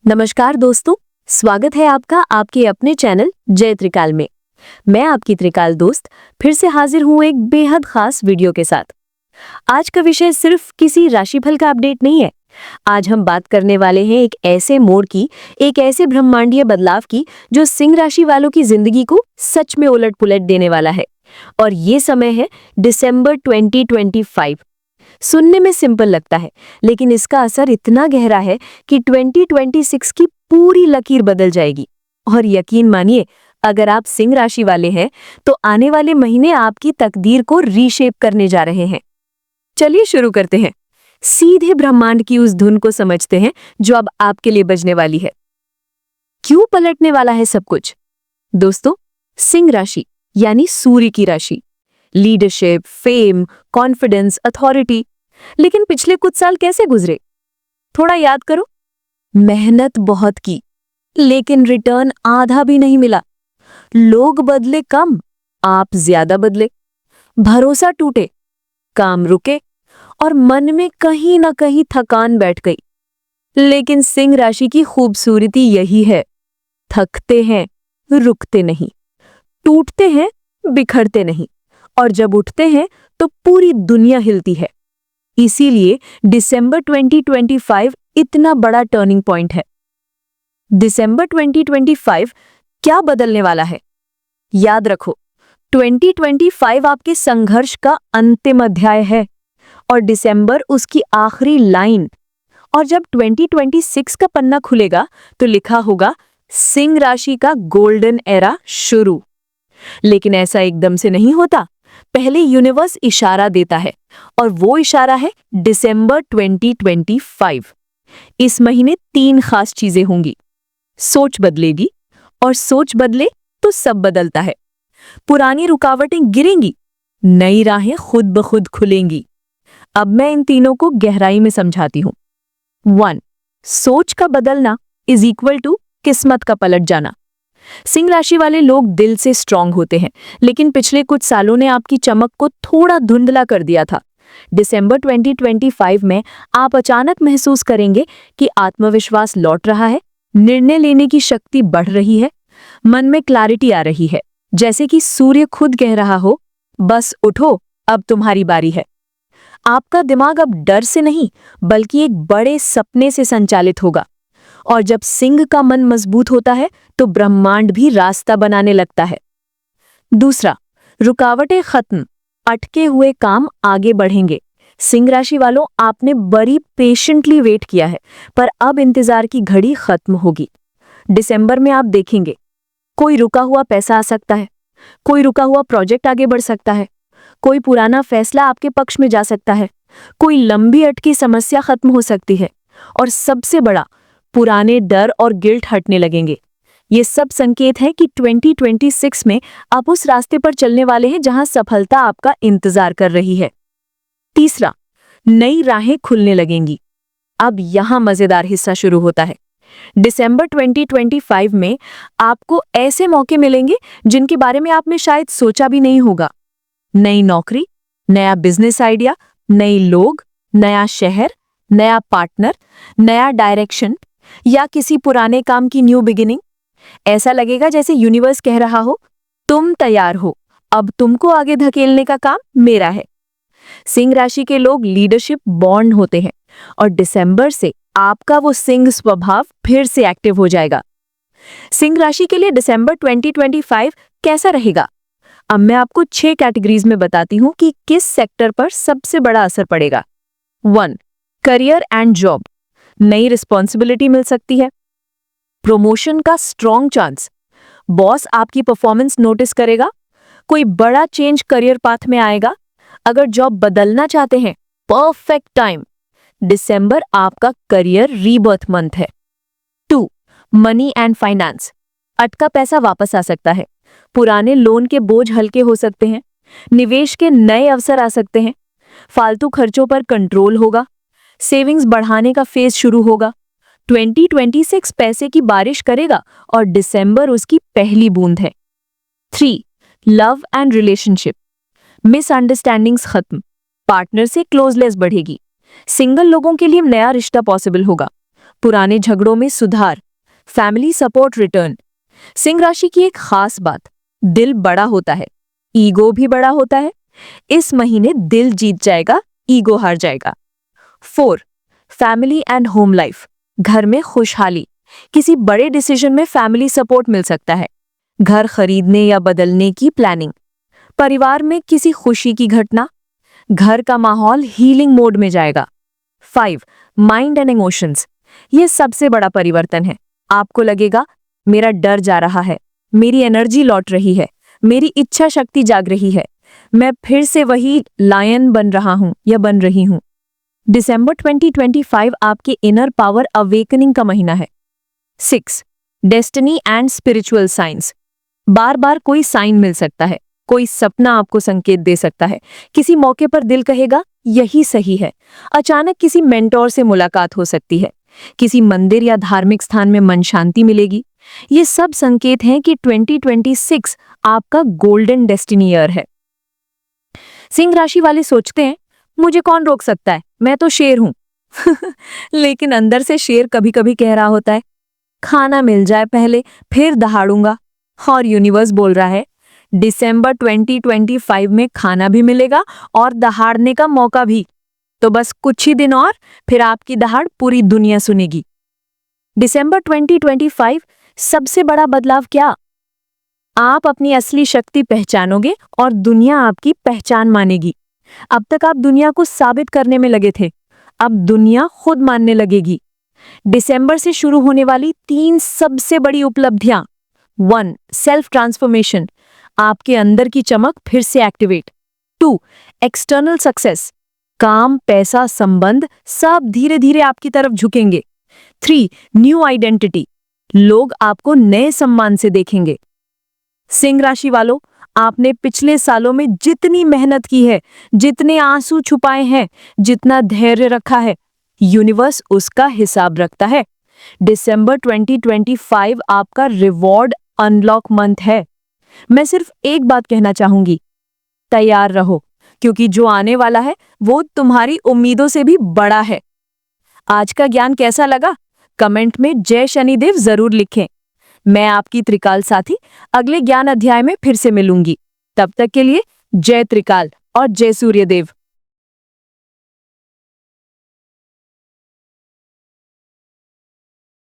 नमस्कार दोस्तों, स्वागत है आपका आपके अपने चैनल जय त्रिकाल में। मैं आपकी त्रिकाल दोस्त फिर से हाजिर हूं एक बेहद खास वीडियो के साथ। आज का विषय सिर्फ किसी राशिफल का अपडेट नहीं है। आज हम बात करने वाले हैं एक ऐसे मोड़ की, एक ऐसे ब्रह्मांडीय बदलाव की जो सिंह राशि वालों की जिंदगी को सच में उलट पुलट देने वाला है। और ये समय है दिसंबर 2025। सुनने में सिंपल लगता है, लेकिन इसका असर इतना गहरा है कि 2026 की पूरी लकीर बदल जाएगी। और यकीन मानिए, अगर आप सिंह राशि वाले हैं तो आने वाले महीने आपकी तकदीर को रीशेप करने जा रहे हैं। चलिए शुरू करते हैं। सीधे ब्रह्मांड की उस धुन को समझते हैं जो अब आपके लिए बजने वाली है। क्यों पलटने वाला है सब कुछ? दोस्तों, सिंह राशि यानी सूर्य की राशि, लीडरशिप, फेम, कॉन्फिडेंस, अथॉरिटी। लेकिन पिछले कुछ साल कैसे गुजरे? थोड़ा याद करो। मेहनत बहुत की, लेकिन रिटर्न आधा भी नहीं मिला। लोग बदले कम, आप ज्यादा बदले। भरोसा टूटे, काम रुके, और मन में कहीं ना कहीं थकान बैठ गई। लेकिन सिंह राशि की खूबसूरती यही है, थकते हैं, रुकते नहीं, टूटते हैं, बिखरते नहीं, और जब उठते हैं तो पूरी दुनिया हिलती है। इसीलिए दिसंबर 2025 इतना बड़ा टर्निंग पॉइंट है। दिसंबर 2025 क्या बदलने वाला है? याद रखो, 2025 आपके संघर्ष का अंतिम अध्याय है और दिसंबर उसकी आखिरी लाइन। और जब 2026 का पन्ना खुलेगा तो लिखा होगा सिंह राशि का गोल्डन एरा शुरू। लेकिन ऐसा एकदम से नहीं होता। पहले यूनिवर्स इशारा देता है, और वो इशारा है दिसंबर 2025। इस महीने 3 खास चीजें होंगी। सोच बदलेगी, और सोच बदले तो सब बदलता है। पुरानी रुकावटें गिरेंगी, नई राहें खुद ब खुद खुलेंगी। अब मैं इन तीनों को गहराई में समझाती हूं। 1. सोच का बदलना इज इक्वल टू किस्मत का पलट जाना। सिंह राशि वाले लोग दिल से स्ट्रांग होते हैं, लेकिन पिछले कुछ सालों ने आपकी चमक को थोड़ा धुंधला कर दिया था। दिसंबर 2025 में आप अचानक महसूस करेंगे कि आत्मविश्वास लौट रहा है, निर्णय लेने की शक्ति बढ़ रही है, मन में क्लैरिटी आ रही है, जैसे कि सूर्य खुद कह रहा हो, बस उठो, अब तुम्हारी बारी है। आपका दिमाग अब डर से नहीं, बल्कि एक बड़े सपने से संचालित होगा। और जब सिंह का मन मजबूत होता है तो ब्रह्मांड भी रास्ता बनाने लगता है। दूसरा, रुकावटें खत्म, अटके हुए काम आगे बढ़ेंगे। सिंह राशि वालों, आपने बड़ी पेशेंटली वेट किया है, पर अब इंतजार की घड़ी खत्म होगी। दिसंबर में आप देखेंगे, कोई रुका हुआ पैसा आ सकता है, कोई रुका हुआ प्रोजेक्ट आगे बढ़ सकता है, कोई पुराना फैसला आपके पक्ष में जा सकता है, कोई लंबी अटकी समस्या खत्म हो सकती है, और सबसे बड़ा, पुराने डर और गिल्ट हटने लगेंगे। ये सब संकेत है कि 2026 में आप उस रास्ते पर चलने वाले हैं जहां सफलता आपका इंतजार कर रही है। तीसरा, नई राहें खुलने लगेंगी। अब यहां मजेदार हिस्सा शुरू होता है। दिसंबर 2025 में आपको ऐसे मौके मिलेंगे जिनके बारे में आपने शायद सोचा भी नहीं होगा। नई नौकरी, नया बिजनेस आइडिया, नए लोग, नया शहर, नया पार्टनर, नया डायरेक्शन, या किसी पुराने काम की न्यू बिगिनिंग। ऐसा लगेगा जैसे यूनिवर्स कह रहा हो, तुम तैयार हो, अब तुमको आगे धकेलने का काम मेरा है। सिंह राशि के लोग लीडरशिप बॉर्न होते हैं, और दिसंबर से आपका वो सिंह स्वभाव फिर से एक्टिव हो जाएगा। सिंह राशि के लिए दिसंबर 2025 कैसा रहेगा? अब मैं आपको 6 कैटेगरीज में बताती हूं कि किस सेक्टर पर सबसे बड़ा असर पड़ेगा। 1. करियर एंड जॉब, नई रिस्पॉन्सिबिलिटी मिल सकती है, प्रमोशन का स्ट्रॉन्ग चांस, बॉस आपकी परफॉर्मेंस नोटिस करेगा, कोई बड़ा चेंज करियर पाथ में आएगा। अगर जॉब बदलना चाहते हैं, परफेक्ट टाइम। दिसंबर आपका करियर रीबर्थ मंथ है। 2. मनी एंड फाइनेंस, अटका पैसा वापस आ सकता है, पुराने लोन के बोझ हल्के हो सकते हैं, निवेश के नए अवसर आ सकते हैं, फालतू खर्चों पर कंट्रोल होगा, सेविंग्स बढ़ाने का फेज शुरू होगा। 2026 पैसे की बारिश करेगा और दिसंबर उसकी पहली बूंद है। 3. लव एंड रिलेशनशिप, मिसअंडरस्टैंडिंग्स खत्म, पार्टनर से क्लोजनेस बढ़ेगी, सिंगल लोगों के लिए नया रिश्ता पॉसिबल होगा, पुराने झगड़ों में सुधार, फैमिली सपोर्ट रिटर्न। सिंह राशि की एक खास बात, दिल बड़ा होता है, ईगो भी बड़ा होता है। इस महीने दिल जीत जाएगा, ईगो हार जाएगा। 4. फैमिली एंड होम लाइफ, घर में खुशहाली, किसी बड़े डिसीजन में फैमिली सपोर्ट मिल सकता है। घर खरीदने या बदलने की प्लानिंग, परिवार में किसी खुशी की घटना, घर का माहौल हीलिंग मोड में जाएगा। 5. माइंड एंड इमोशंस, ये सबसे बड़ा परिवर्तन है। आपको लगेगा मेरा डर जा रहा है, मेरी एनर्जी लौट रही है, मेरी इच्छा शक्ति जाग रही है, मैं फिर से वही लायन बन रहा हूं या बन रही हूं। दिसंबर 2025 आपके इनर पावर अवेकनिंग का महीना है। 6. डेस्टिनी एंड स्पिरिचुअल साइंस, बार बार कोई साइन मिल सकता है, कोई सपना आपको संकेत दे सकता है, किसी मौके पर दिल कहेगा यही सही है। अचानक किसी मेंटोर से मुलाकात हो सकती है, किसी मंदिर या धार्मिक स्थान में मन शांति मिलेगी। ये सब संकेत हैं कि 2026 आपका गोल्डन डेस्टिनी ईयर है। सिंह राशि वाले सोचते हैं मुझे कौन रोक सकता है, मैं तो शेर हूं। लेकिन अंदर से शेर कभी कभी कह रहा होता है खाना मिल जाए पहले, फिर दहाड़ूंगा। और यूनिवर्स बोल रहा है दिसंबर 2025 में खाना भी मिलेगा और दहाड़ने का मौका भी। तो बस कुछ ही दिन और, फिर आपकी दहाड़ पूरी दुनिया सुनेगी। दिसंबर 2025 सबसे बड़ा बदलाव क्या? आप अपनी असली शक्ति पहचानोगे और दुनिया आपकी पहचान मानेगी। अब तक आप दुनिया को साबित करने में लगे थे, अब दुनिया खुद मानने लगेगी। दिसंबर से शुरू होने वाली 3 सबसे बड़ी उपलब्धियां। 1. सेल्फ ट्रांसफॉर्मेशन, आपके अंदर की चमक फिर से एक्टिवेट। 2. एक्सटर्नल सक्सेस, काम, पैसा, संबंध सब धीरे धीरे आपकी तरफ झुकेंगे। 3. न्यू आइडेंटिटी, लोग आपको नए सम्मान से देखेंगे। सिंह राशि वालों, आपने पिछले सालों में जितनी मेहनत की है, जितने आंसू छुपाए हैं, जितना धैर्य रखा है, यूनिवर्स उसका हिसाब रखता है। दिसंबर 2025 आपका रिवॉर्ड अनलॉक मंथ है। मैं सिर्फ एक बात कहना चाहूंगी, तैयार रहो, क्योंकि जो आने वाला है वो तुम्हारी उम्मीदों से भी बड़ा है। आज का ज्ञान कैसा लगा? कमेंट में जय शनिदेव जरूर लिखें। मैं आपकी त्रिकाल साथी अगले ज्ञान अध्याय में फिर से मिलूंगी। तब तक के लिए जय त्रिकाल और जय सूर्यदेव।